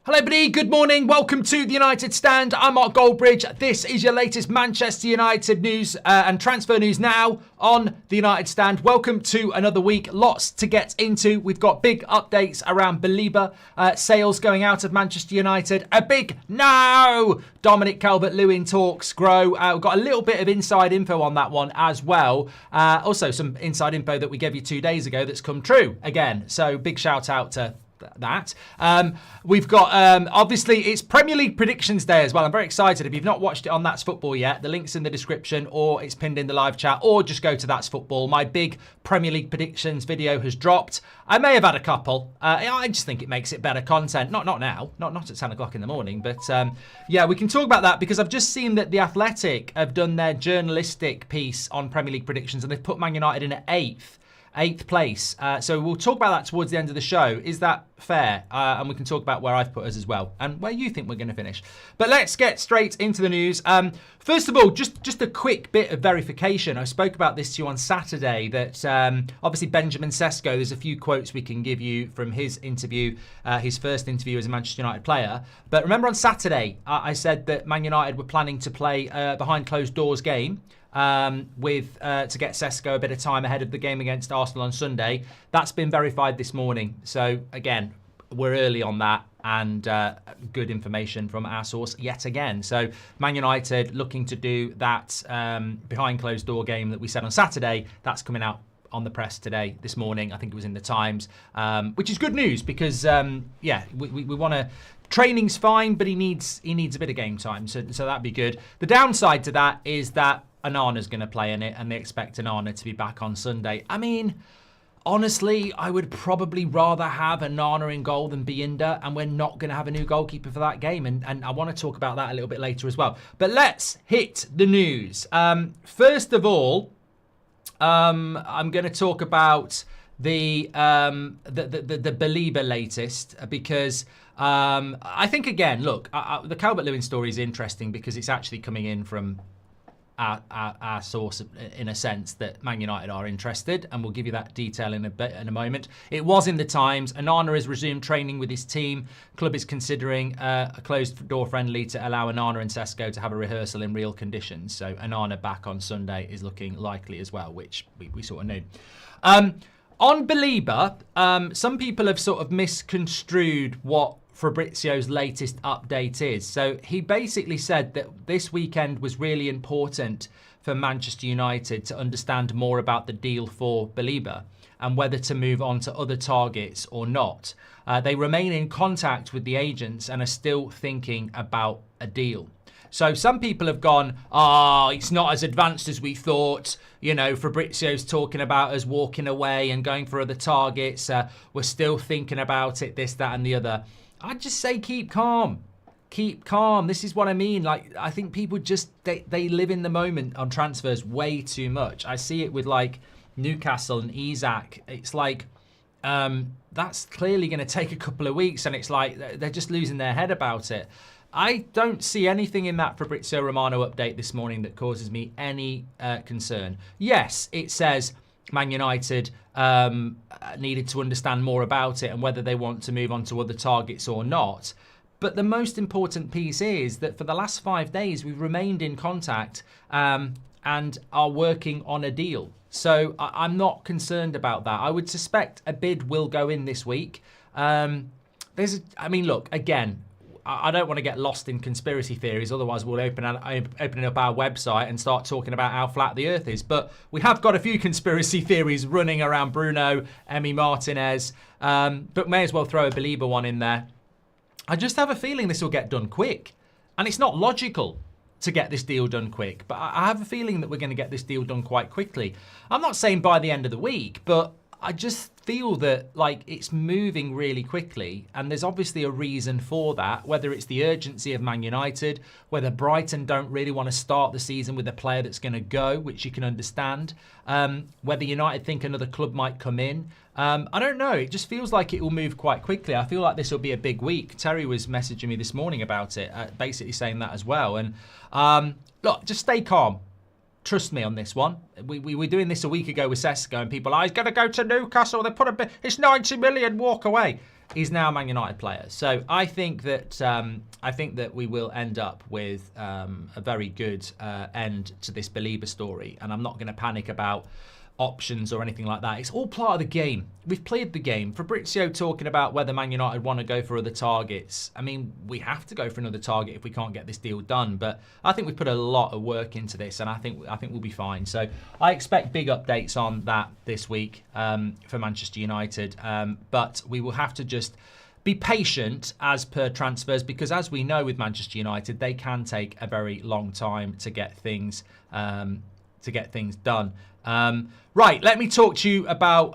Hello everybody, good morning, welcome to the United Stand. I'm Mark Goldbridge. This is your latest Manchester United news and transfer news now on the United Stand. Welcome to another week, lots to get into. We've got big updates around Baleba, sales going out of Manchester United. A big no! Dominic Calvert-Lewin talks grow. We've got a little bit of inside info on that one as well. Also some inside info that we gave you 2 days ago that's come true again. So big shout out to that. We've got, obviously, it's Premier League predictions day as well. I'm very excited. If you've not watched it on That's Football yet, the link's in the description or it's pinned in the live chat, or just go to That's Football. My big Premier League predictions video has dropped. I may have had a couple. I just think it makes it better content. Not now. Not at 10 o'clock in the morning. But yeah, we can talk about that because I've just seen that The Athletic have done their journalistic piece on Premier League predictions and they've put Man United in at 8th place. So we'll talk about that towards the end of the show. Is that fair? And we can talk about where I've put us as well and where you think we're going to finish. But let's get straight into the news. First of all, just a quick bit of verification. I spoke about this to you on Saturday that obviously Benjamin Sesko, there's a few quotes we can give you from his interview, his first interview as a Manchester United player. But remember on Saturday, I said that Man United were planning to play a behind closed doors game to get Sesko a bit of time ahead of the game against Arsenal on Sunday. That's been verified this morning. So again, we're early on that and good information from our source yet again. So Man United looking to do that behind closed door game that we said on Saturday. That's coming out on the press today, this morning. I think it was in the Times, which is good news because yeah, we want to. Training's fine, but he needs a bit of game time, so that'd be good. The downside to that is that Onana's going to play in it, and they expect Onana to be back on Sunday. I mean, honestly, I would probably rather have Onana in goal than Binder, and we're not going to have a new goalkeeper for that game, and I want to talk about that a little bit later as well. But let's hit the news. First of all, I'm going to talk about the Baleba latest because I think again, look, the Calvert-Lewin story is interesting because it's actually coming in from our source in a sense that Man United are interested, and we'll give you that detail in a moment. It was in the Times. Onana has resumed training with his team. Club is considering a closed door friendly to allow Onana and Sesko to have a rehearsal in real conditions. So Onana back on Sunday is looking likely as well, which we sort of knew. On Baleba, some people have sort of misconstrued what Fabrizio's latest update is. So he basically said that this weekend was really important for Manchester United to understand more about the deal for Baleba and whether to move on to other targets or not. They remain in contact with the agents and are still thinking about a deal. So some people have gone, it's not as advanced as we thought. You know, Fabrizio's talking about us walking away and going for other targets. We're still thinking about it, this, that, and the other. I'd just say keep calm. Keep calm. This is what I mean. Like, I think people just, they live in the moment on transfers way too much. I see it with, like, Newcastle and Isak. It's like, that's clearly going to take a couple of weeks, and it's like they're just losing their head about it. I don't see anything in that Fabrizio Romano update this morning that causes me any concern. Yes, it says Man United needed to understand more about it and whether they want to move on to other targets or not. But the most important piece is that for the last 5 days, we've remained in contact and are working on a deal. So I'm not concerned about that. I would suspect a bid will go in this week. I mean, look, again, I don't want to get lost in conspiracy theories. Otherwise, we'll open up our website and start talking about how flat the earth is. But we have got a few conspiracy theories running around Bruno, Emi Martinez, but may as well throw a Baleba one in there. I just have a feeling this will get done quick. And it's not logical to get this deal done quick. But I have a feeling that we're going to get this deal done quite quickly. I'm not saying by the end of the week, but I just feel that like it's moving really quickly, and there's obviously a reason for that, whether it's the urgency of Man United, whether Brighton don't really want to start the season with a player that's going to go, which you can understand, whether United think another club might come in. I don't know. It just feels like it will move quite quickly. I feel like this will be a big week. Terry was messaging me this morning about it, basically saying that as well. And look, just stay calm. Trust me on this one. We were doing this a week ago with Sesko, and people are, he's going to go to Newcastle. They put it's 90 million, walk away. is now a Man United player. So I think that we will end up with a very good end to this Baleba story, and I'm not going to panic about options or anything like that. It's all part of the game. We've played the game. Fabrizio talking about whether Man United want to go for other targets. I mean, we have to go for another target if we can't get this deal done. But I think we've put a lot of work into this, and I think we'll be fine. So I expect big updates on that this week for Manchester United. But we will have to just be patient as per transfers, because as we know with Manchester United, they can take a very long time to get things done. Right, let me talk to you about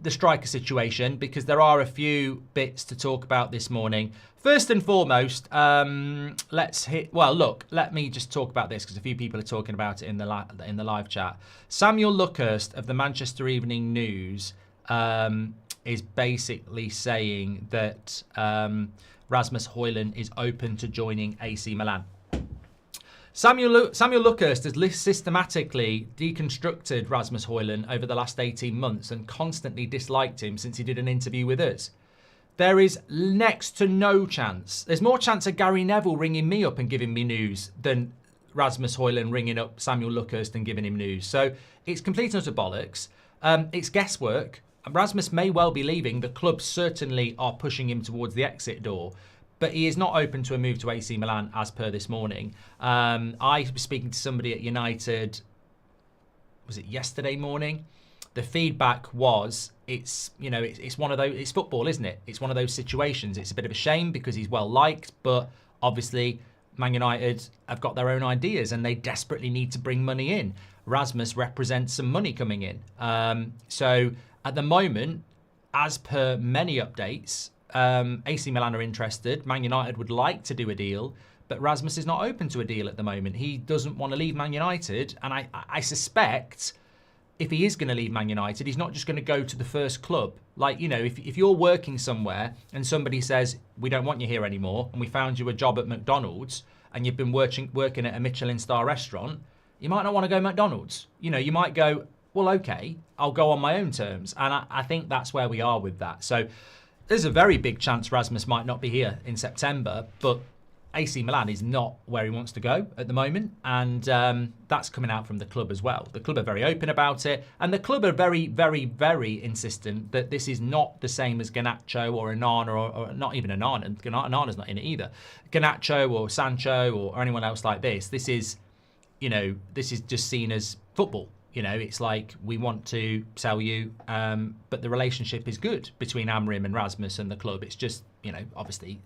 the striker situation, because there are a few bits to talk about this morning. First and foremost, let me just talk about this, because a few people are talking about it in the live chat. Samuel Luckhurst of the Manchester Evening News is basically saying that Rasmus Højlund is open to joining AC Milan. Samuel Luckhurst has systematically deconstructed Rasmus Højlund over the last 18 months and constantly disliked him since he did an interview with us. There is next to no chance. There's more chance of Gary Neville ringing me up and giving me news than Rasmus Højlund ringing up Samuel Luckhurst and giving him news. So it's complete and utter bollocks. It's guesswork. Rasmus may well be leaving. The club certainly are pushing him towards the exit door. But he is not open to a move to AC Milan as per this morning. I was speaking to somebody at United, was it yesterday morning? The feedback was, it's one of those, it's football, isn't it? It's one of those situations. It's a bit of a shame because he's well liked, but obviously Man United have got their own ideas and they desperately need to bring money in. Rasmus represents some money coming in. So at the moment, as per many updates, AC Milan are interested. Man United would like to do a deal, but Rasmus is not open to a deal at the moment. He doesn't want to leave Man United, and I suspect if he is going to leave Man United, he's not just going to go to the first club. Like, if you're working somewhere and somebody says, we don't want you here anymore, and we found you a job at McDonald's, and you've been working at a Michelin star restaurant, you might not want to go McDonald's. You might go, well, okay, I'll go on my own terms. And I think that's where we are with that. So there's a very big chance Rasmus might not be here in September, but AC Milan is not where he wants to go at the moment, and that's coming out from the club as well. The club are very open about it, and the club are very, very, very insistent that this is not the same as Garnacho or Onana, or not even Onana. Onana's not in it either. Garnacho or Sancho or anyone else like this. This is just seen as football. It's like, we want to sell you, but the relationship is good between Amrim and Rasmus and the club. It's just, obviously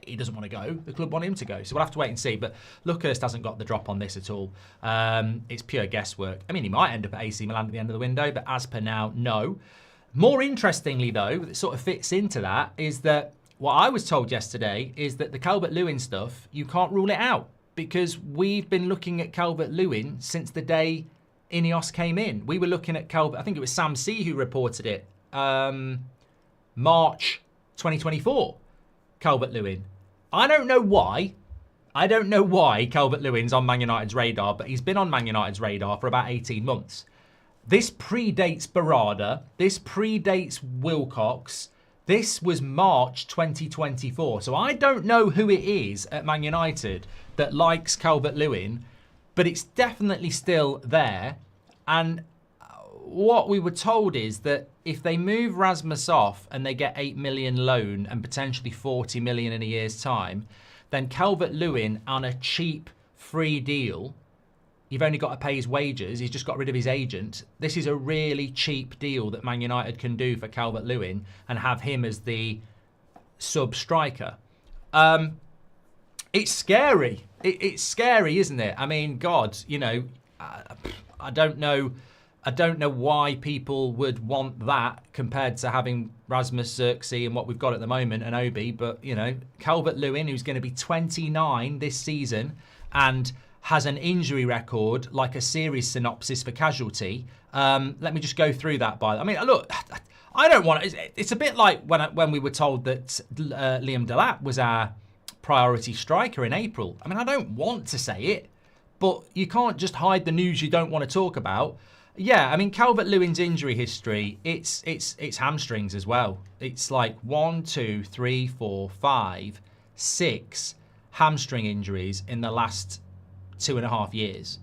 he doesn't want to go. The club want him to go. So we'll have to wait and see. But Luckhurst hasn't got the drop on this at all. It's pure guesswork. I mean, he might end up at AC Milan at the end of the window, but as per now, no. More interestingly, though, that sort of fits into that, is that what I was told yesterday is that the Calvert-Lewin stuff, you can't rule it out, because we've been looking at Calvert-Lewin since the day Ineos came in. We were looking at I think it was Sam C who reported it. March 2024, Calvert-Lewin. I don't know why Calvert-Lewin's on Man United's radar, but he's been on Man United's radar for about 18 months. This predates Barada. This predates Wilcox. This was March 2024. So I don't know who it is at Man United that likes Calvert-Lewin, but it's definitely still there. And what we were told is that if they move Rasmus off and they get 8 million loan and potentially 40 million in a year's time, then Calvert-Lewin on a cheap free deal, you've only got to pay his wages, he's just got rid of his agent. This is a really cheap deal that Man United can do for Calvert-Lewin and have him as the sub-striker. It's scary. It's scary, isn't it? I mean, God, I don't know why people would want that compared to having Rasmus, Xerxes and what we've got at the moment, and Obi. But, Calvert-Lewin, who's going to be 29 this season and has an injury record like a series synopsis for Casualty. Let me just go through that. Look, I don't want it. It's a bit like when we were told that Liam Delap was our priority striker in April. I don't want to say it, but you can't just hide the news you don't want to talk about. Yeah, I mean, Calvert-Lewin's injury history, it's hamstrings as well. It's like 1, 2, 3, 4, 5, 6 hamstring injuries in the last 2.5 years.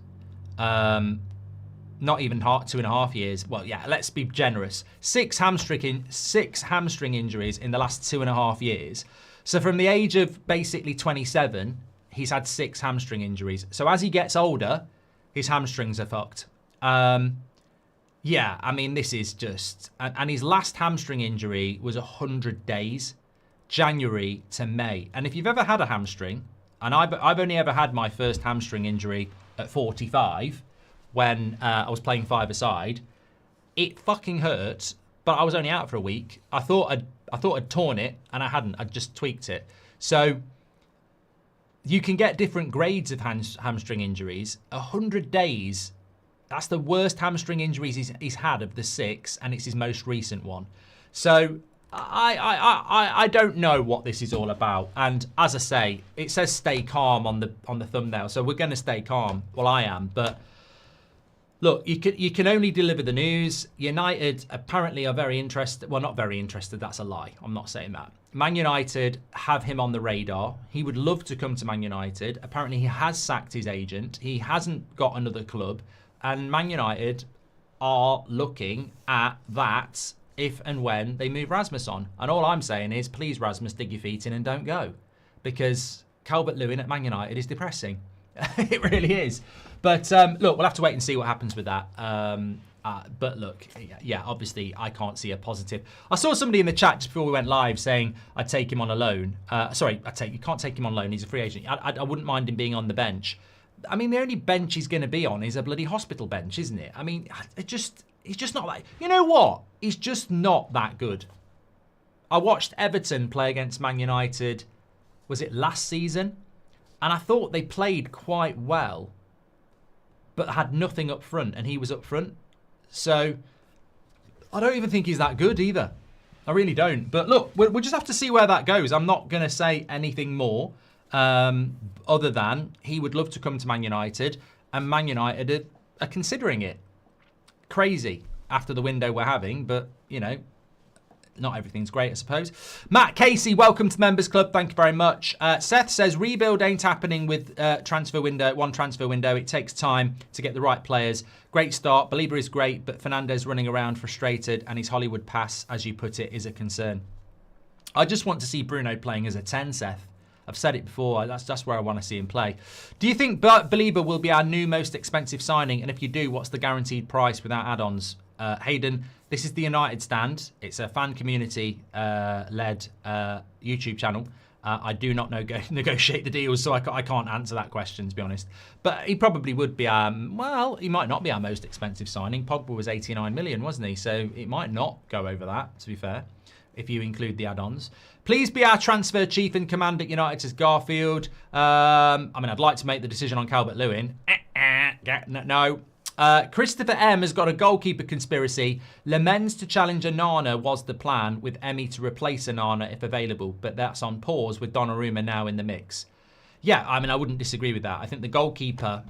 Not even 2.5 years. Well, yeah, let's be generous. 6 hamstring injuries in the last 2.5 years. So from the age of basically 27, he's had 6 hamstring injuries. So as he gets older, his hamstrings are fucked. Yeah, I mean, this is just... And his last hamstring injury was 100 days, January to May. And if you've ever had a hamstring, and I've only ever had my first hamstring injury at 45, when I was playing five-a-side, it fucking hurt, but I was only out for a week. I thought I'd torn it, and I hadn't. I'd just tweaked it. So you can get different grades of hamstring injuries. 100 days... That's the worst hamstring injuries he's had of the 6, and it's his most recent one. So I don't know what this is all about. And as I say, it says stay calm on the thumbnail, so we're going to stay calm. Well, I am, but look, you can only deliver the news. United apparently are very interested. Well, not very interested. That's a lie. I'm not saying that. Man United have him on the radar. He would love to come to Man United. Apparently, he has sacked his agent. He hasn't got another club. And Man United are looking at that if and when they move Rasmus on. And all I'm saying is, please, Rasmus, dig your feet in and don't go. Because Calvert-Lewin at Man United is depressing. It really is. But look, we'll have to wait and see what happens with that. But look, yeah, obviously I can't see a positive. I saw somebody in the chat just before we went live saying I'd take him on a loan. Sorry, you can't take him on loan. He's a free agent. I wouldn't mind him being on the bench. I mean, the only bench he's going to be on is a bloody hospital bench, isn't it? I mean, he's just not that... You know what? He's just not that good. I watched Everton play against Man United, was it last season? And I thought they played quite well, but had nothing up front, and he was up front. So, I don't even think he's that good either. I really don't. But look, we'll just have to see where that goes. I'm not going to say anything more. Other than he would love to come to Man United, and Man United are considering it. Crazy after the window we're having, but you know, not everything's great, I suppose. Matt Casey, welcome to the Members Club. Thank you very much. Seth says rebuild ain't happening with one transfer window. It takes time to get the right players. Great start. Baleba is great, but Fernandez running around frustrated, and his Hollywood pass, as you put it, is a concern. I just want to see Bruno playing as a 10, Seth. I've said it before, that's where I want to see him play. Do you think Baleba will be our new most expensive signing? And if you do, what's the guaranteed price without add-ons? Hayden, this is the United Stand. It's a fan community-led YouTube channel. I do not negotiate the deals, so I can't answer that question, to be honest. But he probably would be well, he might not be our most expensive signing. Pogba was 89 million, wasn't he? So it might not go over that, to be fair, if you include the add-ons. Please be our transfer chief in command at United, says Garfield. I mean, I'd like to make the decision on Calvert-Lewin. No. Christopher M has got a goalkeeper conspiracy. Lemens to challenge Onana was the plan, with Emi to replace Onana if available, but that's on pause with Donnarumma now in the mix. Yeah, I mean, I wouldn't disagree with that. I think the goalkeeper...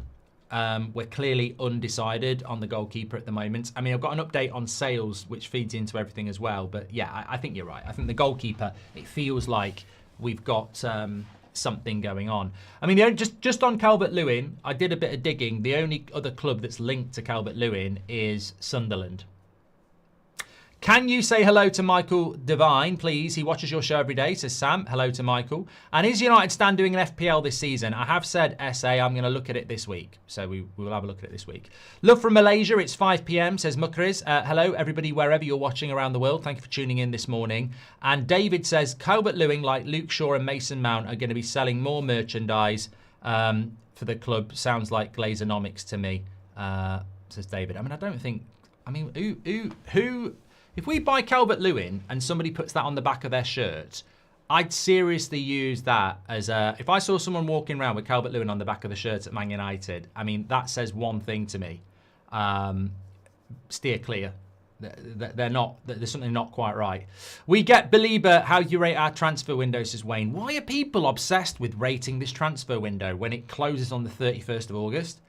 we're clearly undecided on the goalkeeper at the moment. I mean, I've got an update on sales, which feeds into everything as well. But yeah, I think you're right. I think the goalkeeper, it feels like we've got something going on. I mean, just on Calvert-Lewin, I did a bit of digging. The only other club that's linked to Calvert-Lewin is Sunderland. Can you say hello to Michael Devine, please? He watches your show every day, says Sam. Hello to Michael. And is United Stand doing an FPL this season? I have said SA, I'm going to look at it this week. So we will have a look at it this week. Love from Malaysia, it's 5 p.m, says Mukriz. Hello, everybody, wherever you're watching around the world. Thank you for tuning in this morning. And David says, Calvert-Lewin, like Luke Shaw and Mason Mount, are going to be selling more merchandise for the club. Sounds like Glazonomics to me, says David. I mean, I don't think... I mean, who if we buy Calvert-Lewin and somebody puts that on the back of their shirt, I'd seriously use that as a... If I saw someone walking around with Calvert-Lewin on the back of the shirt at Man United, I mean, that says one thing to me. Steer clear. There's something not quite right. We get Baleba, how you rate our transfer window, says Wayne. Why are people obsessed with rating this transfer window when it closes on the 31st of August?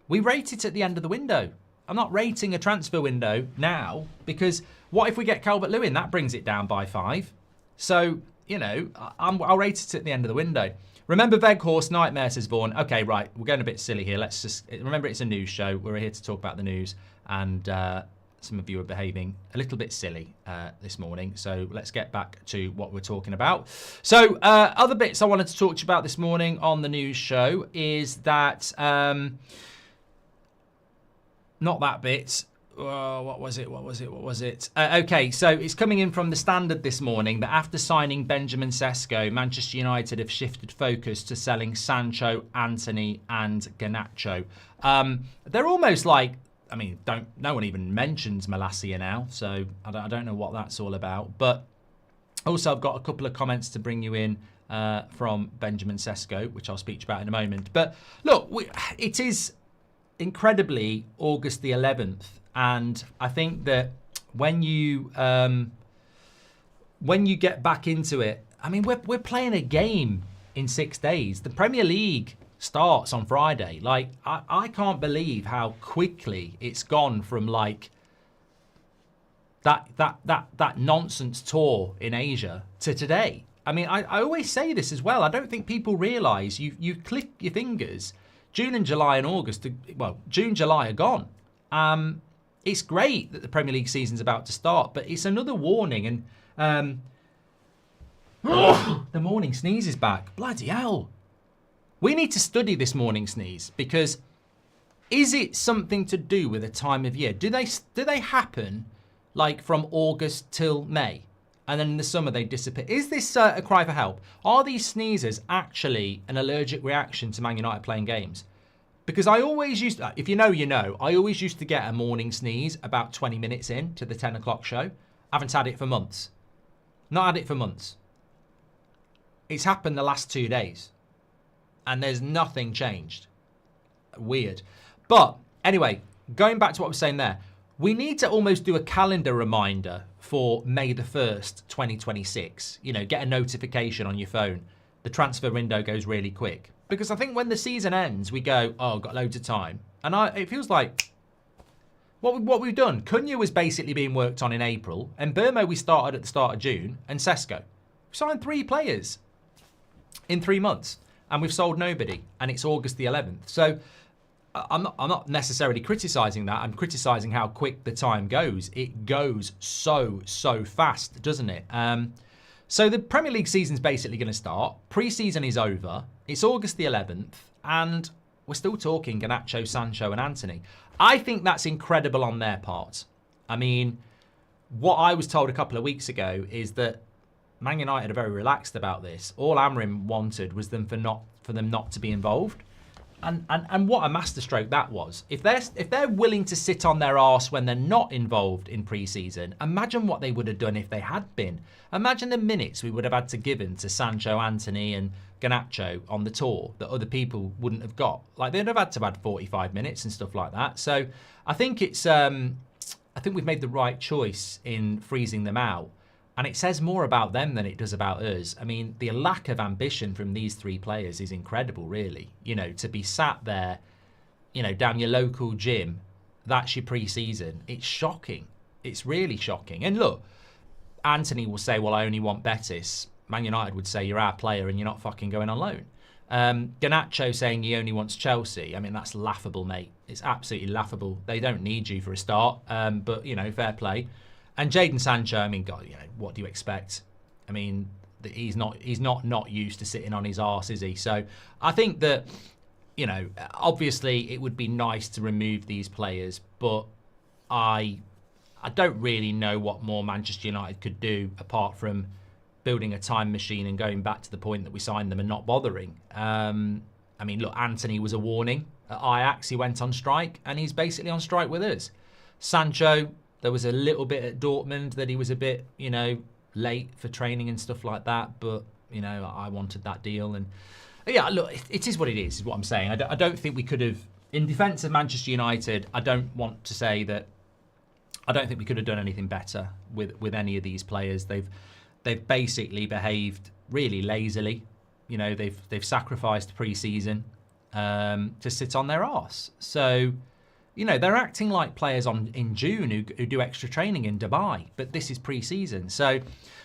We rate it at the end of the window. I'm not rating a transfer window now, because what if we get Calvert-Lewin? That brings it down by 5. So, you know, I'll rate it at the end of the window. Remember Veghorst Nightmare, says Vaughan. Okay, right, we're going a bit silly here. Let's just remember it's a news show. We're here to talk about the news, and some of you are behaving a little bit silly this morning. So let's get back to what we're talking about. So other bits I wanted to talk to you about this morning on the news show is that, not that bit. What was it? Okay, so it's coming in from the Standard this morning that after signing Benjamin Sesko, Manchester United have shifted focus to selling Sancho, Antony and Garnacho. They're almost like, I mean, no one even mentions Malacia now, so I don't know what that's all about. But also I've got a couple of comments to bring you in from Benjamin Sesko, which I'll speak about in a moment. But look, it is incredibly August the 11th. And I think that when you get back into it, I mean, we're playing a game in 6 days. The Premier League starts on Friday. Like, I can't believe how quickly it's gone from like that nonsense tour in Asia to today. I mean, I always say this as well. I don't think people realise you click your fingers. June and July and August, well, June, July are gone. It's great that the Premier League season's about to start, but it's another warning. And the morning sneeze is back. Bloody hell. We need to study this morning sneeze, because is it something to do with a time of year? Do they happen like from August till May, and then in the summer they disappear? Is this a cry for help? Are these sneezes actually an allergic reaction to Man United playing games? Because I always used to, if you know, you know, I always used to get a morning sneeze about 20 minutes in to the 10 o'clock show. I haven't had it for months. Not had it for months. It's happened the last 2 days. And there's nothing changed. Weird. But anyway, going back to what I was saying there, we need to almost do a calendar reminder for May the 1st, 2026. You know, get a notification on your phone. The transfer window goes really quick. Because I think when the season ends, we go, oh, got loads of time. And it feels like what we've done. Cunha was basically being worked on in April. And Burmo we started at the start of June. And Sesko. We signed 3 players in 3 months. And we've sold nobody. And it's August the 11th. So I'm not necessarily criticising that. I'm criticising how quick the time goes. It goes so fast, doesn't it? So the Premier League season's basically going to start. Pre-season is over. It's August the 11th, and we're still talking Garnacho, Sancho and Antony. I think that's incredible on their part. I mean, what I was told a couple of weeks ago is that Man United are very relaxed about this. All Amrin wanted was for them not to be involved. And what a masterstroke that was. If they're willing to sit on their arse when they're not involved in pre-season, imagine what they would have done if they had been. Imagine the minutes we would have had to give in to Sancho, Antony and Garnacho on the tour that other people wouldn't have got. Like, they'd have had to add 45 minutes and stuff like that. So I think it's I think we've made the right choice in freezing them out. And it says more about them than it does about us. I mean, the lack of ambition from these 3 players is incredible, really. You know, to be sat there, you know, down your local gym, that's your pre-season. It's shocking. It's really shocking. And look, Antony will say, well, I only want Betis. Man United would say, you're our player and you're not fucking going on loan. Garnacho saying he only wants Chelsea. I mean, that's laughable, mate. It's absolutely laughable. They don't need you for a start. But, you know, fair play. And Jadon Sancho, I mean, God, you know, what do you expect? I mean, he's not used to sitting on his arse, is he? So I think that, you know, obviously it would be nice to remove these players, but I don't really know what more Manchester United could do apart from building a time machine and going back to the point that we signed them and not bothering. I mean, look, Antony was a warning. At Ajax, he went on strike, and he's basically on strike with us. Sancho, there was a little bit at Dortmund that he was a bit, you know, late for training and stuff like that. But, you know, I wanted that deal. And, yeah, look, it is what it is what I'm saying. I don't think we could have, in defence of Manchester United, I don't want to say that, I don't think we could have done anything better with any of these players. They've basically behaved really lazily. You know, they've sacrificed pre-season to sit on their arse. So, You know, they're acting like players in June who do extra training in Dubai, but this is pre-season. So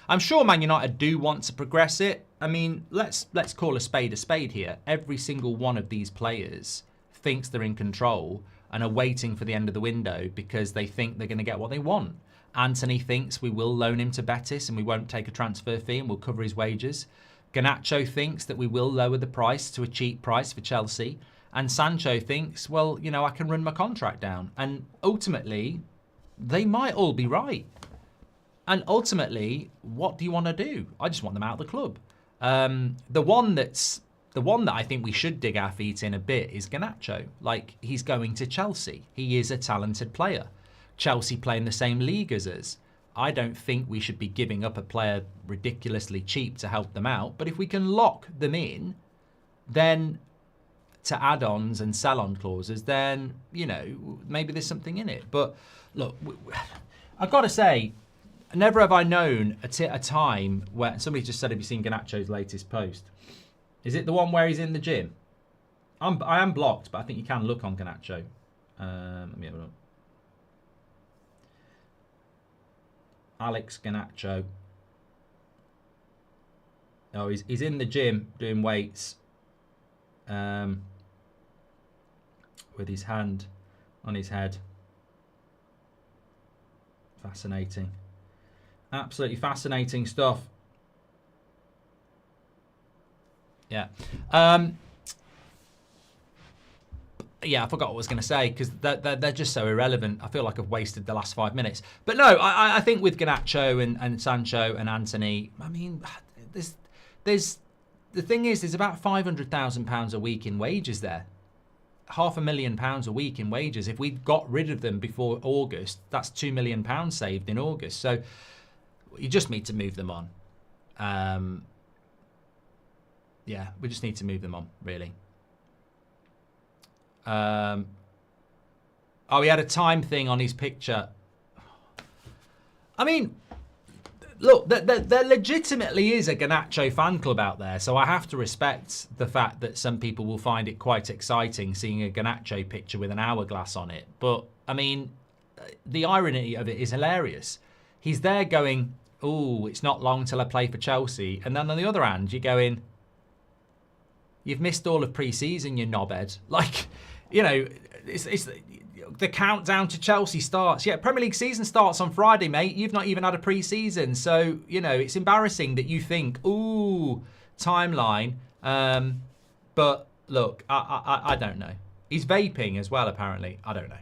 I'm sure Man United do want to progress it. I mean, let's call a spade here. Every single one of these players thinks they're in control and are waiting for the end of the window because they think they're going to get what they want. Anthony thinks we will loan him to Betis and we won't take a transfer fee and we'll cover his wages. Garnacho thinks that we will lower the price to a cheap price for Chelsea. And Sancho thinks, well, you know, I can run my contract down. And ultimately, they might all be right. And ultimately, what do you want to do? I just want them out of the club. The one that I think we should dig our feet in a bit is Garnacho. Like, he's going to Chelsea. He is a talented player. Chelsea play in the same league as us. I don't think we should be giving up a player ridiculously cheap to help them out. But if we can lock them in, then to add-ons and sell-on clauses, then, you know, maybe there's something in it. But look, I've got to say, never have I known a time where somebody just said, have you seen Garnacho's latest post? Is it the one where he's in the gym? I am blocked, but I think you can look on Garnacho. Let me have a look. Alex Garnacho. Oh, he's in the gym doing weights. With his hand on his head. Fascinating. Absolutely fascinating stuff. Yeah. Yeah, I forgot what I was going to say because they're just so irrelevant. I feel like I've wasted the last 5 minutes. But no, I think with Garnacho and Sancho and Anthony, I mean, there's the thing is, there's about £500,000 a week in wages there. £500,000 a week in wages. If we got rid of them before August, that's £2 million saved in August. So you just need to move them on. Yeah, we just need to move them on, really. Oh, he had a time thing on his picture. I mean, look, there legitimately is a Garnacho fan club out there, so I have to respect the fact that some people will find it quite exciting seeing a Garnacho picture with an hourglass on it. But, I mean, the irony of it is hilarious. He's there going, oh, it's not long till I play for Chelsea. And then on the other hand, you're going, you've missed all of pre-season, you knobhead. Like, you know, it's the countdown to Chelsea starts. Yeah, Premier League season starts on Friday, mate. You've not even had a pre-season. So, you know, it's embarrassing that you think, ooh, timeline. But look, I don't know. He's vaping as well, apparently. I don't know.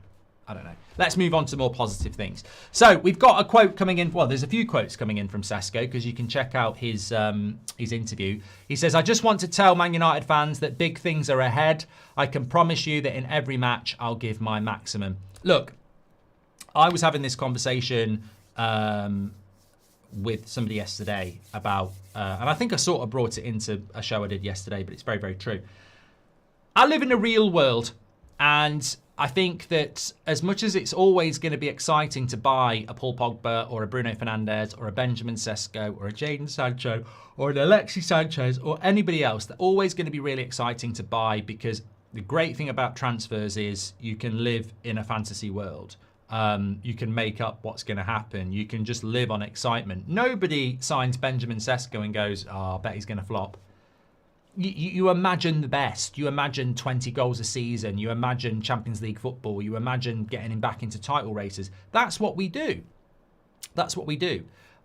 Let's move on to more positive things. So we've got a quote coming in. Well, there's a few quotes coming in from Sesko because you can check out his interview. He says, I just want to tell Man United fans that big things are ahead. I can promise you that in every match, I'll give my maximum. Look, I was having this conversation with somebody yesterday about, and I think I sort of brought it into a show I did yesterday, but it's very, very true. I live in a real world, and I think that as much as it's always going to be exciting to buy a Paul Pogba or a Bruno Fernandes or a Benjamin Sesko or a Jadon Sancho or an Alexis Sanchez or anybody else, they're always going to be really exciting to buy because the great thing about transfers is you can live in a fantasy world. You can make up what's going to happen. You can just live on excitement. Nobody signs Benjamin Sesko and goes, oh, I bet he's going to flop. You imagine the best. You imagine 20 goals a season. You imagine Champions League football. You imagine getting him back into title races. That's what we do.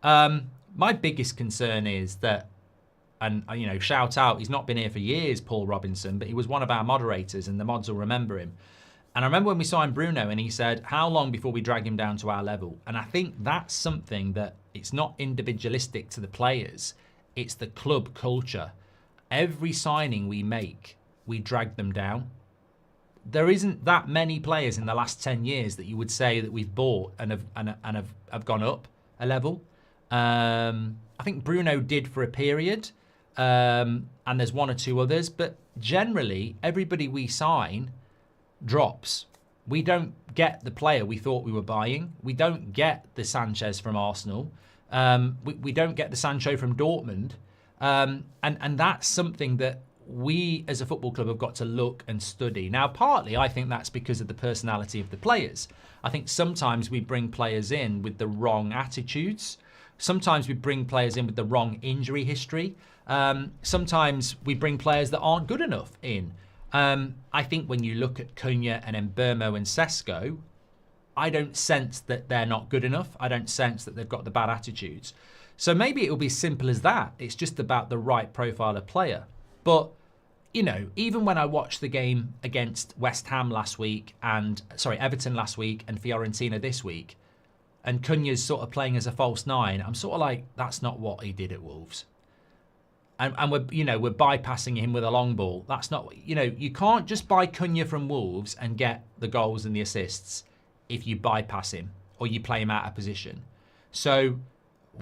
My biggest concern is that, and you know, shout out, he's not been here for years, Paul Robinson, but he was one of our moderators and the mods will remember him. And I remember when we signed Bruno and he said, how long before we drag him down to our level? And I think that's something that it's not individualistic to the players. It's the club culture. Every signing we make, we drag them down. There isn't that many players in the last 10 years that you would say that we've bought and have gone up a level. I think Bruno did for a period, and there's one or two others, but generally everybody we sign drops. We don't get the player we thought we were buying. We don't get the Sanchez from Arsenal. We don't get the Sancho from Dortmund. And that's something that we as a football club have got to look and study. Now, partly I think that's because of the personality of the players. I think sometimes we bring players in with the wrong attitudes. Sometimes we bring players in with the wrong injury history. Sometimes we bring players that aren't good enough in. I think when you look at Cunha and Mbeumo and Sesko, I don't sense that they're not good enough. I don't sense that they've got the bad attitudes. So maybe it'll be simple as that. It's just about the right profile of player. But, you know, even when I watched the game against West Ham last week Everton last week and Fiorentina this week, and Cunha's sort of playing as a false nine, I'm sort of like, that's not what he did at Wolves. And we're bypassing him with a long ball. That's not, you can't just buy Cunha from Wolves and get the goals and the assists if you bypass him or you play him out of position. So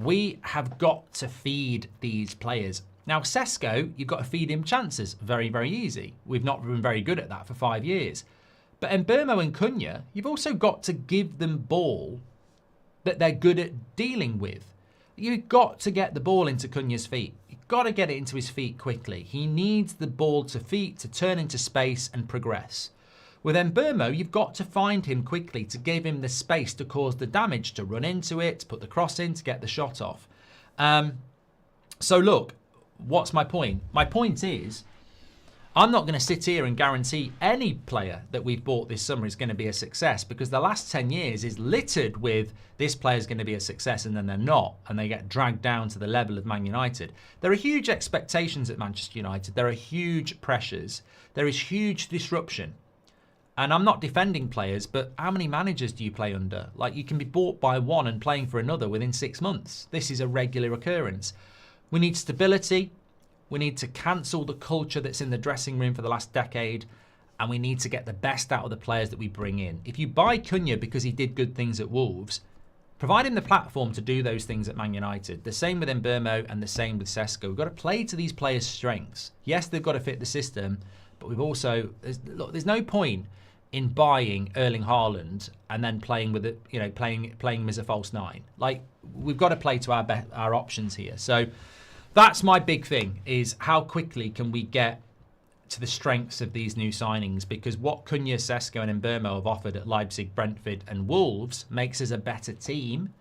we have got to feed these players. Now, Sesko, you've got to feed him chances. Very, very easy. We've not been very good at that for 5 years. But Mbeumo and Cunha, you've also got to give them ball that they're good at dealing with. You've got to get the ball into Cunha's feet. You've got to get it into his feet quickly. He needs the ball to feet to turn into space and progress. With Mbeumo, you've got to find him quickly to give him the space to cause the damage, to run into it, to put the cross in, to get the shot off. So look, what's my point? My point is, I'm not going to sit here and guarantee any player that we've bought this summer is going to be a success, because the last 10 years is littered with this player is going to be a success and then they're not, and they get dragged down to the level of Man United. There are huge expectations at Manchester United. There are huge pressures. There is huge disruption. And I'm not defending players, but how many managers do you play under? Like, you can be bought by one and playing for another within 6 months. This is a regular occurrence. We need stability. We need to cancel the culture that's in the dressing room for the last decade, and we need to get the best out of the players that we bring in. If you buy Cunha because he did good things at Wolves, provide him the platform to do those things at Man United. The same with Mbeumo and the same with Sesko. We've got to play to these players' strengths. Yes, they've got to fit the system, but we've also, there's no point in buying Erling Haaland and then playing with it, playing him as a false nine. Like, we've got to play to our options here. So that's my big thing, is how quickly can we get to the strengths of these new signings, because what Cunha, Sesko and Mbeumo have offered at Leipzig, Brentford and Wolves makes us a better team,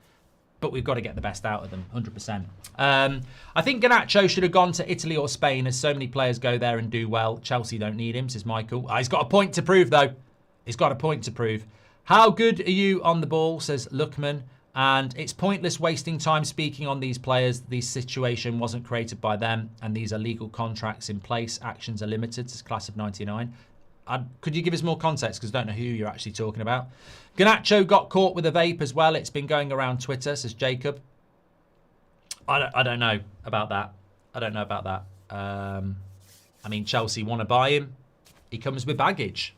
but we've got to get the best out of them, 100%. I think Garnacho should have gone to Italy or Spain, as so many players go there and do well. Chelsea don't need him, says Michael. He's got a point to prove, though. He's got a point to prove. How good are you on the ball, says Luckman. And it's pointless wasting time speaking on these players. This situation wasn't created by them, and these are legal contracts in place. Actions are limited. It's class of 99. Could you give us more context? Because I don't know who you're actually talking about. Garnacho got caught with a vape as well. It's been going around Twitter, says Jacob. I don't know about that. I don't know about that. I mean, Chelsea want to buy him. He comes with baggage,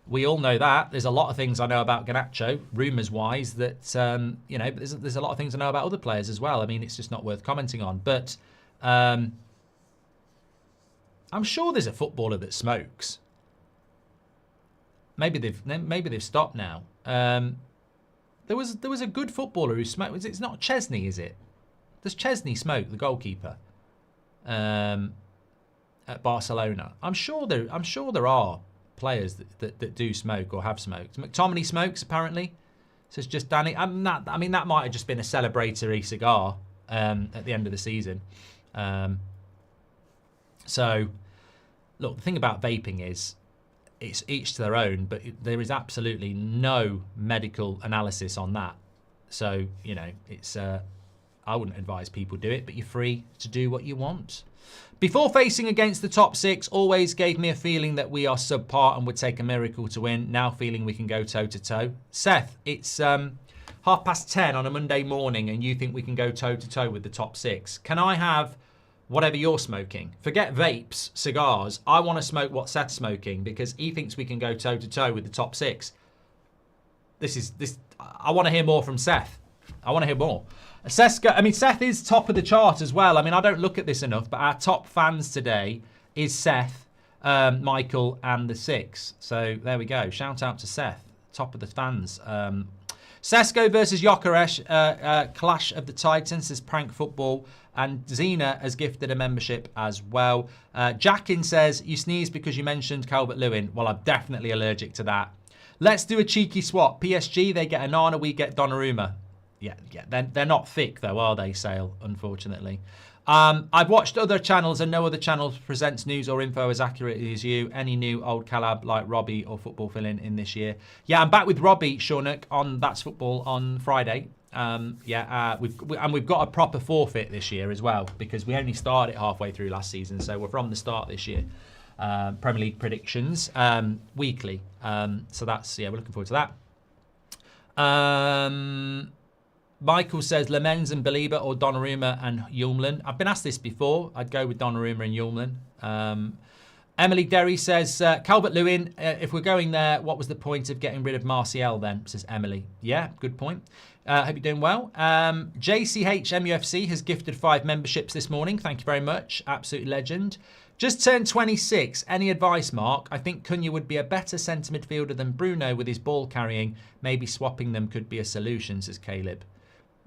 We all know that. There's a lot of things I know about Garnacho, rumours-wise, that, but there's a lot of things I know about other players as well. I mean, it's just not worth commenting on. But I'm sure there's a footballer that smokes. Maybe they've stopped now. There was a good footballer who smoked. It's not Chesney, is it? Does Chesney smoke, the goalkeeper, at Barcelona? I'm sure there are players that do smoke or have smoked. McTominay smokes, apparently, says just Danny. That might have just been a celebratory cigar at the end of the season. So, look, the thing about vaping is it's each to their own, but there is absolutely no medical analysis on that. So, it's I wouldn't advise people do it, but you're free to do what you want. Before facing against the top six, always gave me a feeling that we are subpar and would take a miracle to win. Now feeling we can go toe-to-toe. Seth, it's 10:30 on a Monday morning and you think we can go toe-to-toe with the top six. Can I have whatever you're smoking? Forget vapes, cigars. I want to smoke what Seth's smoking because he thinks we can go toe-to-toe with the top six. I want to hear more from Seth. I want to hear more. Seth is top of the chart as well. I mean, I don't look at this enough, but our top fans today is Seth, Michael, and the Six. So there we go. Shout out to Seth, top of the fans. Sesko versus Gyökeres, Clash of the Titans, is prank football. And Zena has gifted a membership as well. Jackin says, you sneeze because you mentioned Calvert-Lewin. Well, I'm definitely allergic to that. Let's do a cheeky swap. PSG, they get Onana, we get Donnarumma. Yeah, they're not thick though, are they, Sale, unfortunately. I've watched other channels and no other channel presents news or info as accurately as you. Any new old Calab like Robbie or football fill-in in this year? Yeah, I'm back with Robbie Shornock on That's Football on Friday. We've got a proper forfeit this year as well because we only started halfway through last season, so we're from the start this year. Premier League predictions weekly. So that's, yeah, we're looking forward to that. Michael says Lemens and Baleba or Donnarumma and Højlund. I've been asked this before. I'd go with Donnarumma and Højlund. Emily Derry says, Calvert-Lewin, if we're going there, what was the point of getting rid of Martial then? Says Emily. Yeah, good point. Hope you're doing well. JCH MUFC has gifted 5 memberships this morning. Thank you very much. Absolute legend. Just turned 26. Any advice, Mark? I think Cunha would be a better centre midfielder than Bruno with his ball carrying. Maybe swapping them could be a solution, says Caleb.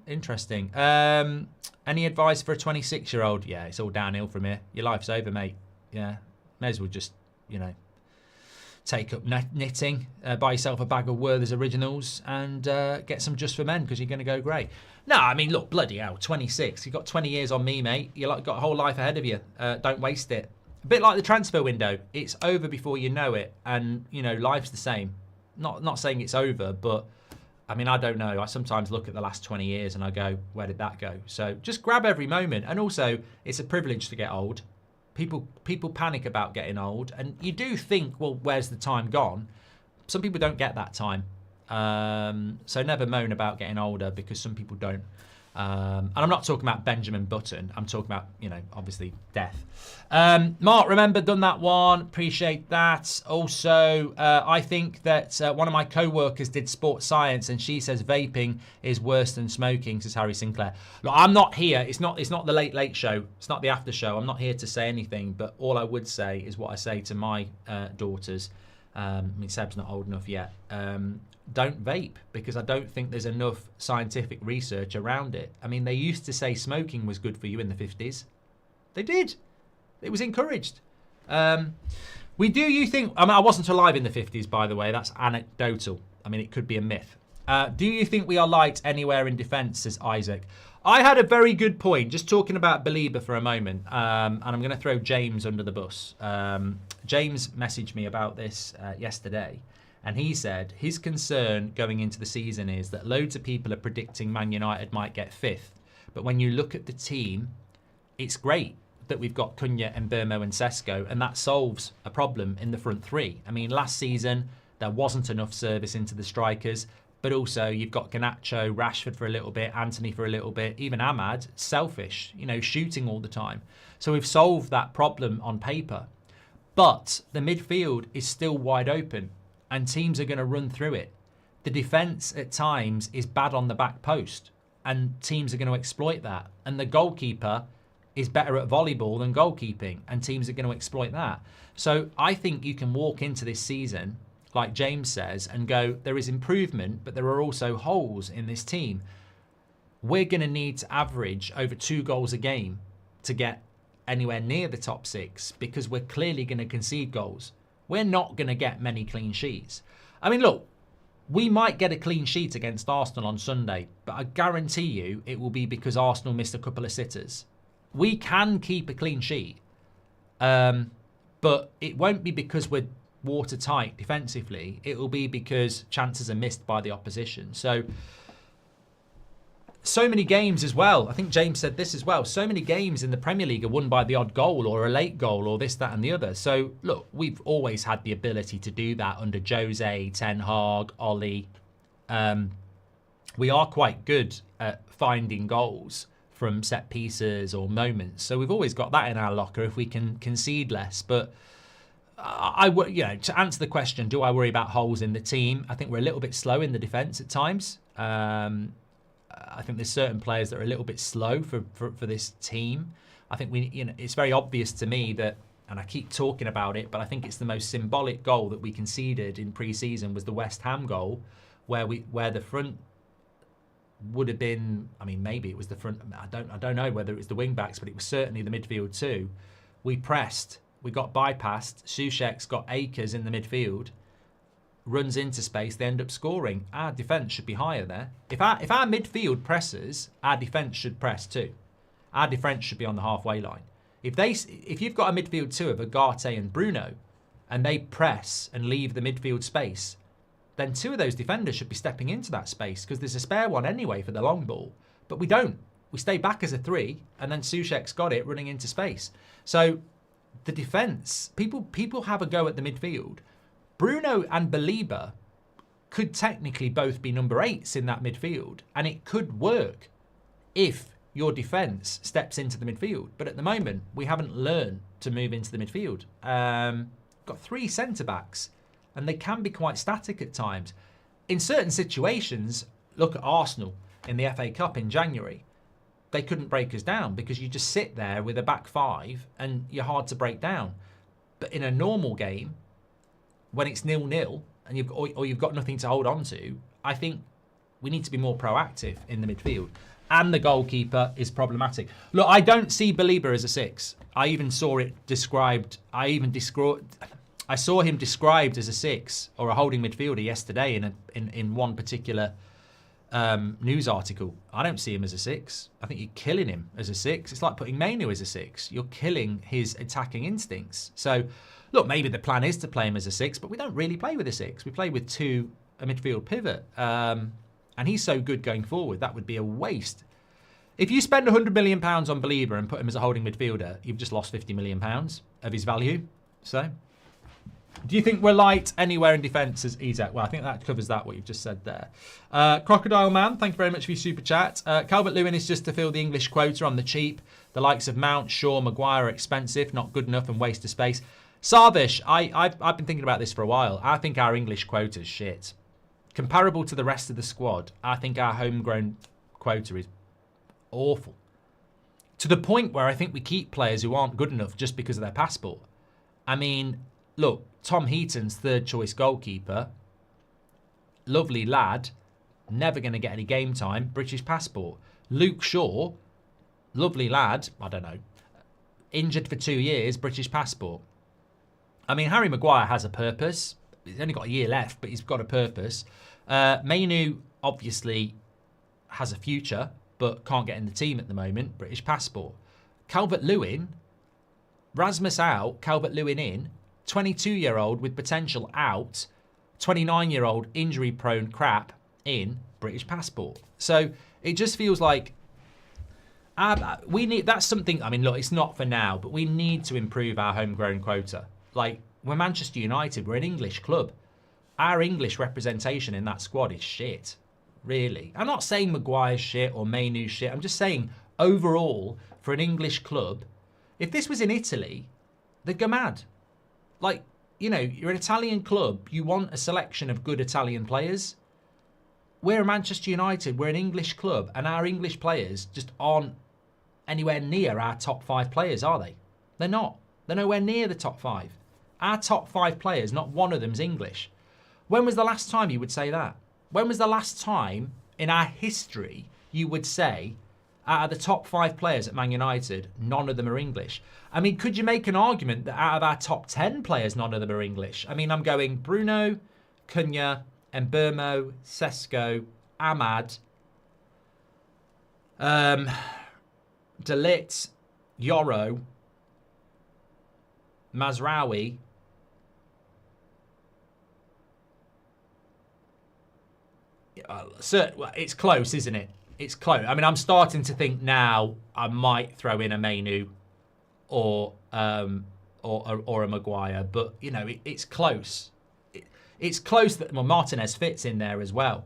Interesting. Any advice for a 26-year-old? Yeah, it's all downhill from here. Your life's over, mate. Yeah, may as well just, take up knitting, buy yourself a bag of Werther's Originals and get some Just for Men because you're going to go great. No, I mean, look, bloody hell, 26. You've got 20 years on me, mate. You've got a whole life ahead of you. Don't waste it. A bit like the transfer window. It's over before you know it. And, life's the same. Not saying it's over, but... I mean, I don't know. I sometimes look at the last 20 years and I go, where did that go? So just grab every moment. And also, it's a privilege to get old. People panic about getting old. And you do think, well, where's the time gone? Some people don't get that time. So never moan about getting older because some people don't. And I'm not talking about Benjamin Button. I'm talking about, obviously death. Mark, remember, done that one. Appreciate that. Also, I think that one of my co-workers did sports science and she says vaping is worse than smoking, says Harry Sinclair. Look, I'm not here. It's not the late show. It's not the after show. I'm not here to say anything. But all I would say is what I say to my daughters. I mean, Seb's not old enough yet. Don't vape because I don't think there's enough scientific research around it. I mean, they used to say smoking was good for you in the 50s. They did. It was encouraged. You think... I mean, I wasn't alive in the 50s, by the way. That's anecdotal. I mean, it could be a myth. Do you think we are light anywhere in defence, says Isaac. I had a very good point, just talking about Baleba for a moment, and I'm going to throw James under the bus. James messaged me about this yesterday, and he said his concern going into the season is that loads of people are predicting Man United might get 5th, but when you look at the team, it's great that we've got Cunha and Burmo and Sesko, and that solves a problem in the front three. I mean, last season, there wasn't enough service into the strikers, but also you've got Garnacho, Rashford for a little bit, Anthony for a little bit, even Ahmad, selfish, shooting all the time. So we've solved that problem on paper. But the midfield is still wide open and teams are going to run through it. The defence at times is bad on the back post and teams are going to exploit that. And the goalkeeper is better at volleyball than goalkeeping and teams are going to exploit that. So I think you can walk into this season, like James says, and go, there is improvement, but there are also holes in this team. We're going to need to average over 2 goals a game to get anywhere near the top 6 because we're clearly going to concede goals. We're not going to get many clean sheets. I mean, look, we might get a clean sheet against Arsenal on Sunday, but I guarantee you it will be because Arsenal missed a couple of sitters. We can keep a clean sheet, but it won't be because we're watertight defensively. It will be because chances are missed by the opposition. So many games as well. I think James said this as well. So many games in the Premier League are won by the odd goal or a late goal or this, that and the other. So, look, we've always had the ability to do that under Jose, Ten Hag, Ollie. We are quite good at finding goals from set pieces or moments. So we've always got that in our locker if we can concede less. But to answer the question, do I worry about holes in the team? I think we're a little bit slow in the defence at times. I think there's certain players that are a little bit slow for this team. I think it's very obvious to me that, and I keep talking about it, but I think it's the most symbolic goal that we conceded in pre-season was the West Ham goal, where the front would have been, I mean, maybe it was the front. I don't know whether it was the wing backs, but it was certainly the midfield too. We pressed, we got bypassed. Souček's got acres in the midfield, runs into space, they end up scoring. Our defence should be higher there. If our midfield presses, our defence should press too. Our defence should be on the halfway line. If you've got a midfield two of Ugarte and Bruno, and they press and leave the midfield space, then two of those defenders should be stepping into that space because there's a spare one anyway for the long ball. But we don't. We stay back as a three, and then Souček's got it running into space. So the defence, people have a go at the midfield. Bruno and Baleba could technically both be number 8s in that midfield, and it could work if your defence steps into the midfield. But at the moment, we haven't learned to move into the midfield. Got 3 centre-backs, and they can be quite static at times. In certain situations, look at Arsenal in the FA Cup in January. They couldn't break us down because you just sit there with a back 5 and you're hard to break down. But in a normal game, when it's 0-0 and you've got nothing to hold on to, I think we need to be more proactive in the midfield. And the goalkeeper is problematic. Look, I don't see Baleba as a 6. I even saw it described. I saw him described as a 6 or a holding midfielder yesterday in one particular news article. I don't see him as a 6. I think you're killing him as a 6. It's like putting Manu as a 6. You're killing his attacking instincts. So, look, maybe the plan is to play him as a 6, but we don't really play with a 6. We play with a midfield pivot. And he's so good going forward, that would be a waste. If you spend £100 million on Baleba and put him as a holding midfielder, you've just lost £50 million of his value. So, do you think we're light anywhere in defence as Isaac? Well, I think that covers that, what you've just said there. Crocodile Man, thank you very much for your super chat. Calvert-Lewin is just to fill the English quota on the cheap. The likes of Mount, Shaw, Maguire are expensive, not good enough and waste of space. Sarvish, I've been thinking about this for a while. I think our English quota is shit. Comparable to the rest of the squad, I think our homegrown quota is awful. To the point where I think we keep players who aren't good enough just because of their passport. I mean, look, Tom Heaton's third choice goalkeeper, lovely lad, never going to get any game time, British passport. Luke Shaw, lovely lad, I don't know, injured for 2 years, British passport. I mean, Harry Maguire has a purpose. He's only got a year left, but he's got a purpose. Manu obviously has a future, but can't get in the team at the moment. British passport. Calvert-Lewin, Rasmus out, Calvert-Lewin in. 22-year-old with potential out. 29-year-old injury-prone crap in. British passport. So it just feels like we need. That's something. I mean, look, it's not for now, but we need to improve our homegrown quota. Like, we're Manchester United. We're an English club. Our English representation in that squad is shit. Really. I'm not saying Maguire's shit or Manu's shit. I'm just saying, overall, for an English club, if this was in Italy, they'd go mad. Like, you know, you're an Italian club. You want a selection of good Italian players. We're Manchester United. We're an English club. And our English players just aren't anywhere near our top 5 players, are they? They're not. They're nowhere near the top 5. Our top 5 players, not one of them's English. When was the last time you would say that? When was the last time in our history you would say, out of the top 5 players at Man United, none of them are English? I mean, could you make an argument that out of our top 10 players, none of them are English? I mean, I'm going Bruno, Cunha, Mbeumo, Sesko, Ahmad, De Ligt, Yoro, Mazraoui. Well, it's close, isn't it? It's close. I mean, I'm starting to think now I might throw in a Manu or a Maguire, but you know, it's close. It's close that Martinez fits in there as well.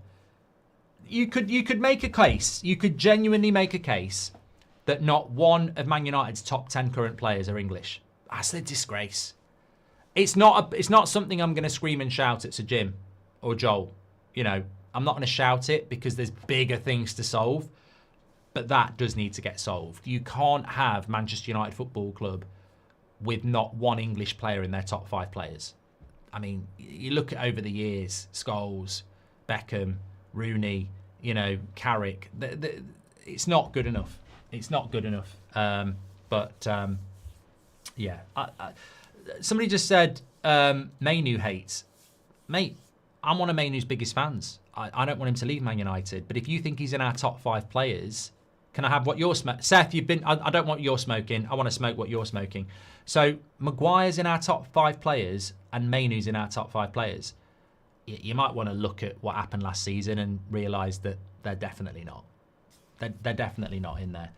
You could make a case. You could genuinely make a case that not one of Man United's top 10 current players are English. That's a disgrace. It's not something I'm going to scream and shout at Sir Jim or Joel. You know, I'm not going to shout it because there's bigger things to solve, but that does need to get solved. You can't have Manchester United Football Club with not one English player in their top 5 players. I mean, you look at over the years, Scholes, Beckham, Rooney, Carrick. It's not good enough. It's not good enough. Yeah. Somebody just said Mainu hates. Mate, I'm one of Mainu's biggest fans. I don't want him to leave Man United. But if you think he's in our top 5 players, can I have what you're smoking? Seth, I don't want you're smoking. I want to smoke what you're smoking. So Maguire's in our top 5 players and Mainu's in our top 5 players. You might want to look at what happened last season and realise that they're definitely not. They're definitely not in there.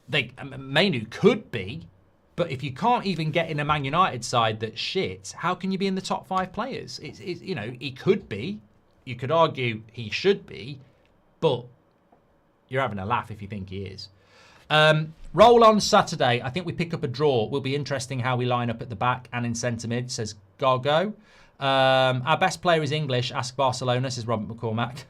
Mainu could be, but if you can't even get in a Man United side that's shit, how can you be in the top 5 players? He could be. You could argue he should be, but you're having a laugh if you think he is. Roll on Saturday. I think we pick up a draw. Will be interesting how we line up at the back and in centre mid, says Gargo. Our best player is English. Ask Barcelona, says Robert McCormack.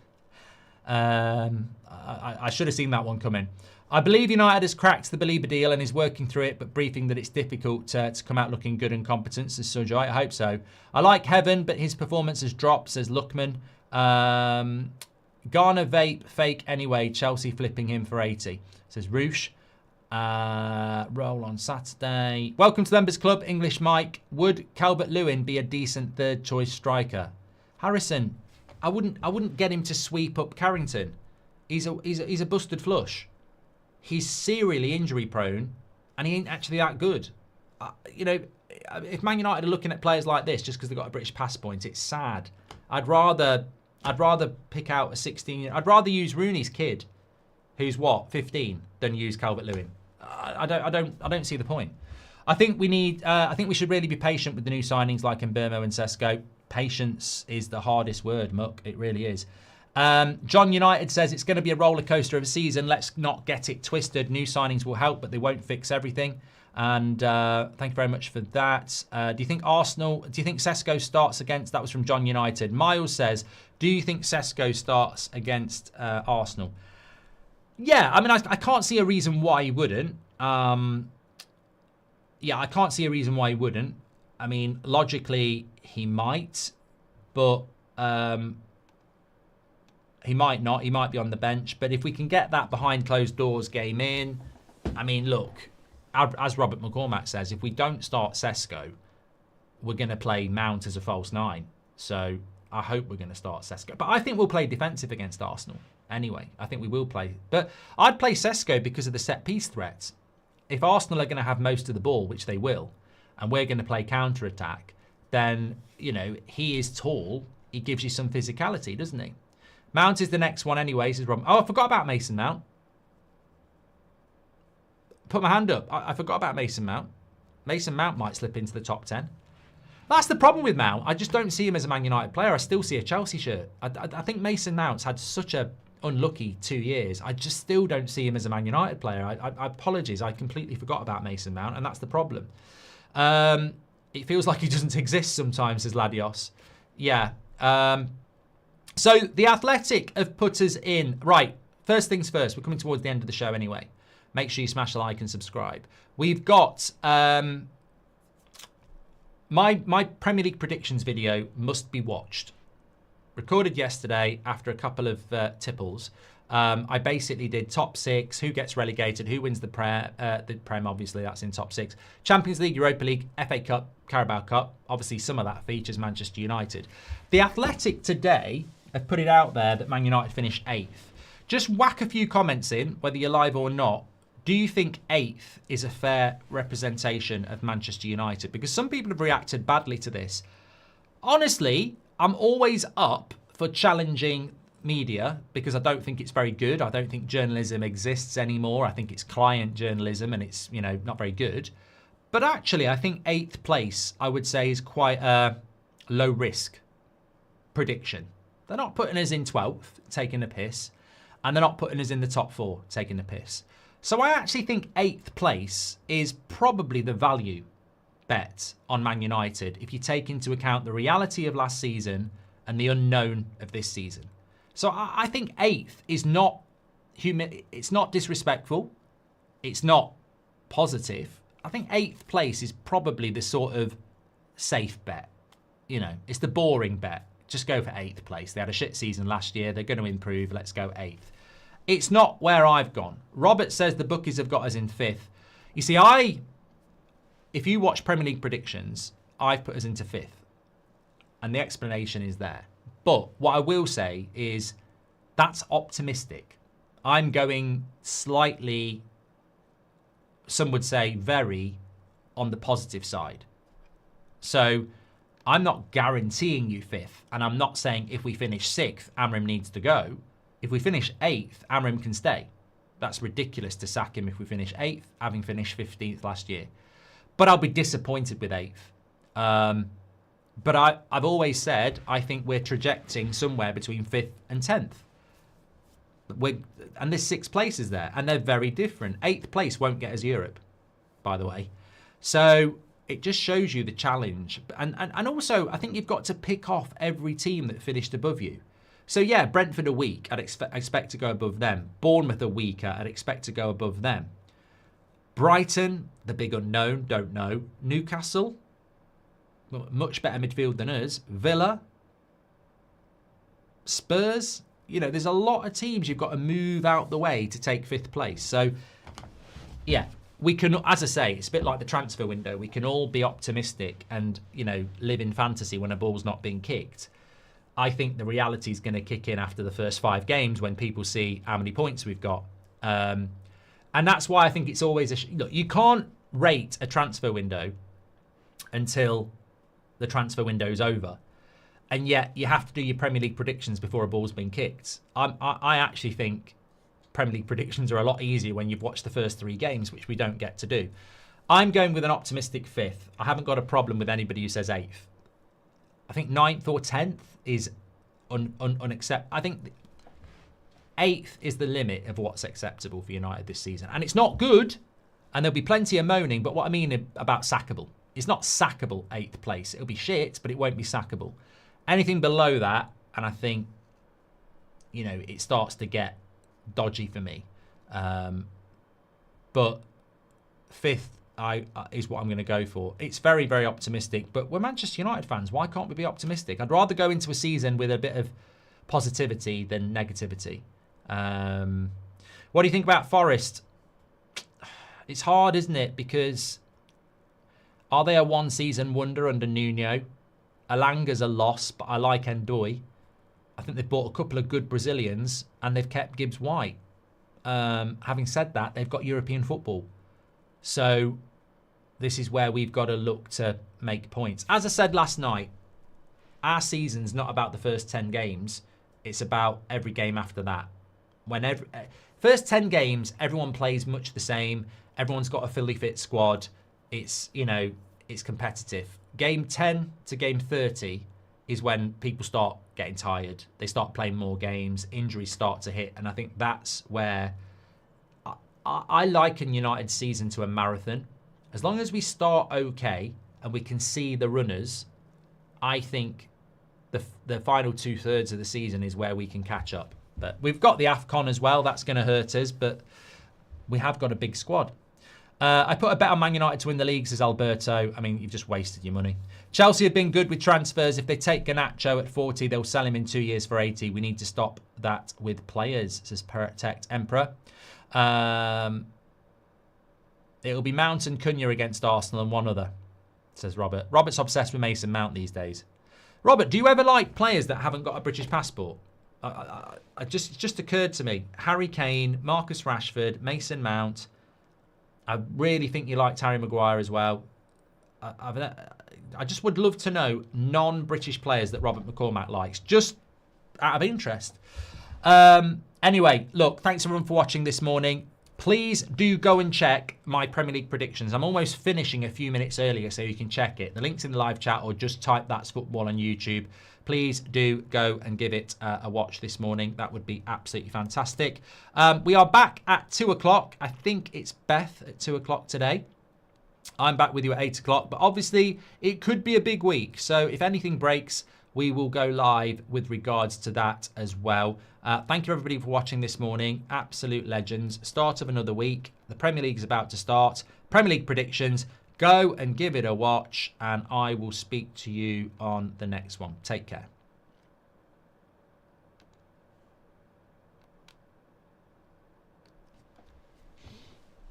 I should have seen that one coming. I believe United has cracked the Baleba deal and is working through it, but briefing that it's difficult to come out looking good and competent, says Sujoy. I hope so. I like Heaven, but his performance has dropped, says Luckman. Garner vape fake anyway. Chelsea flipping him for 80, says Roosh. Roll on Saturday. Welcome to the Members Club, English Mike. Would Calvert-Lewin be a decent third choice striker? Harrison, I wouldn't get him to sweep up Carrington. He's a busted flush. He's serially injury prone, and he ain't actually that good. If Man United are looking at players like this just because they've got a British passport, it's sad. I'd rather pick out a 16. I'd rather use Rooney's kid, who's 15, than use Calvert-Lewin. I don't see the point. I think we should really be patient with the new signings like Mbeumo and Sesko. Patience is the hardest word, Muck. It really is. John United says it's going to be a roller coaster of a season. Let's not get it twisted. New signings will help, but they won't fix everything. And thank you very much for that. Do you think Sesko starts against? That was from John United. Miles says, do you think Sesko starts against Arsenal? Yeah, I mean, I can't see a reason why he wouldn't. I can't see a reason why he wouldn't. I mean, logically, he might, but he might not. He might be on the bench. But if we can get that behind closed doors game in, I mean, look, as Robert McCormack says, if we don't start Sesko, we're going to play Mount as a false 9. So I hope we're going to start Sesko. But I think we'll play defensive against Arsenal anyway. I think we will play. But I'd play Sesko because of the set-piece threats. If Arsenal are going to have most of the ball, which they will, and we're going to play counter-attack, then, he is tall. He gives you some physicality, doesn't he? Mount is the next one anyway, says Rob. Oh, I forgot about Mason Mount. Put my hand up. I forgot about Mason Mount. Mason Mount might slip into the top 10. That's the problem with Mount. I just don't see him as a Man United player. I still see a Chelsea shirt. I think Mason Mount's had such a unlucky 2 years. I just still don't see him as a Man United player. I apologize. I completely forgot about Mason Mount, and that's the problem. It feels like he doesn't exist sometimes, says Ladios. Yeah. So the Athletic have put us in. Right. First things first. We're coming towards the end of the show anyway. Make sure you smash the like and subscribe. We've got my Premier League predictions video must be watched. Recorded yesterday after a couple of tipples. I basically did top 6, who gets relegated, who wins the Prem, obviously that's in top 6. Champions League, Europa League, FA Cup, Carabao Cup. Obviously some of that features Manchester United. The Athletic today have put it out there that Man United finished 8th. Just whack a few comments in, whether you're live or not. Do you think 8th is a fair representation of Manchester United? Because some people have reacted badly to this. Honestly, I'm always up for challenging media because I don't think it's very good. I don't think journalism exists anymore. I think it's client journalism and it's, not very good. But actually, I think 8th place, I would say, is quite a low risk prediction. They're not putting us in 12th, taking the piss, and they're not putting us in the top 4, taking the piss. So I actually think 8th place is probably the value bet on Man United if you take into account the reality of last season and the unknown of this season. So I think 8th is not it's not disrespectful. It's not positive. I think 8th place is probably the sort of safe bet. It's the boring bet. just go for 8th place. They had a shit season last year. They're going to improve. Let's go 8th. It's not where I've gone. Robert says the bookies have got us in 5th. You see, if you watch Premier League predictions, I've put us into 5th. And the explanation is there. But what I will say is that's optimistic. I'm going slightly, some would say very, on the positive side. So I'm not guaranteeing you 5th. And I'm not saying if we finish 6th, Amrim needs to go. If we finish 8th, Amrim can stay. That's ridiculous to sack him if we finish 8th, having finished 15th last year. But I'll be disappointed with 8th. But I've always said I think we're trajecting somewhere between 5th and 10th. And there's 6 places there, and they're very different. 8th place won't get us Europe, by the way. So it just shows you the challenge. And also, I think you've got to pick off every team that finished above you. So yeah, Brentford are weak. I'd expect to go above them. Bournemouth are weaker. I'd expect to go above them. Brighton, the big unknown, don't know. Newcastle, much better midfield than us. Villa, Spurs. You know, there's a lot of teams you've got to move out the way to take 5th place. So yeah, we can, as I say, it's a bit like the transfer window. We can all be optimistic and, you know, live in fantasy when a ball's not being kicked. I think the reality is going to kick in after the first 5 games when people see how many points we've got. And that's why I think it's always look, you can't rate a transfer window until the transfer window is over. And yet you have to do your Premier League predictions before a ball's been kicked. I actually think Premier League predictions are a lot easier when you've watched the first 3 games, which we don't get to do. I'm going with an optimistic 5th. I haven't got a problem with anybody who says 8th. I think 9th or 10th is unacceptable. I think 8th is the limit of what's acceptable for United this season. And it's not good, and there'll be plenty of moaning, but what I mean about sackable, it's not sackable 8th place. It'll be shit, but it won't be sackable. Anything below that, and I think, you know, it starts to get dodgy for me. But 5th is what I'm going to go for. It's very, very optimistic, but we're Manchester United fans. Why can't we be optimistic? I'd rather go into a season with a bit of positivity than negativity. What do you think about Forest? It's hard, isn't it? Because are they a one-season wonder under Nuno? Alanga's a loss, but I like Ndoye. I think they've bought a couple of good Brazilians, and they've kept Gibbs White. Having said that, they've got European football. So this is where we've got to look to make points. As I said last night, our season's not about the first 10 games. It's about every game after that. First 10 games, everyone plays much the same. Everyone's got a fully fit squad. It's, you know, it's competitive. Game 10 to game 30 is when people start getting tired. They start playing more games. Injuries start to hit. And I think that's where I liken United's season to a marathon. As long as we start okay and we can see the runners, I think the final 2/3 of the season is where we can catch up. But we've got the AFCON as well. That's going to hurt us, but we have got a big squad. I put a bet on Man United to win the league, says Alberto. I mean, you've just wasted your money. Chelsea have been good with transfers. If they take Garnacho at 40, they'll sell him in 2 years for 80. We need to stop that with players, says Protect Emperor. It'll be Mount and Cunha against Arsenal and one other, says Robert. Robert's obsessed with Mason Mount these days. Robert, do you ever like players that haven't got a British passport? It just occurred to me. Harry Kane, Marcus Rashford, Mason Mount. I really think you liked Harry Maguire as well. I just would love to know non-British players that Robert McCormack likes, just out of interest. Anyway, look, thanks everyone for watching this morning. Please do go and check my Premier League predictions. I'm almost finishing a few minutes earlier, so you can check it. The link's in the live chat, or just type That's Football on YouTube. Please do go and give it a watch this morning. That would be absolutely fantastic. We are back at 2 o'clock. I think it's Beth at 2 o'clock today. I'm back with you at 8 o'clock, but obviously it could be a big week. So if anything breaks, we will go live with regards to that as well. Thank you everybody for watching this morning. Absolute legends. Start of another week. The Premier League is about to start. Premier League predictions. Go and give it a watch, and I will speak to you on the next one. Take care.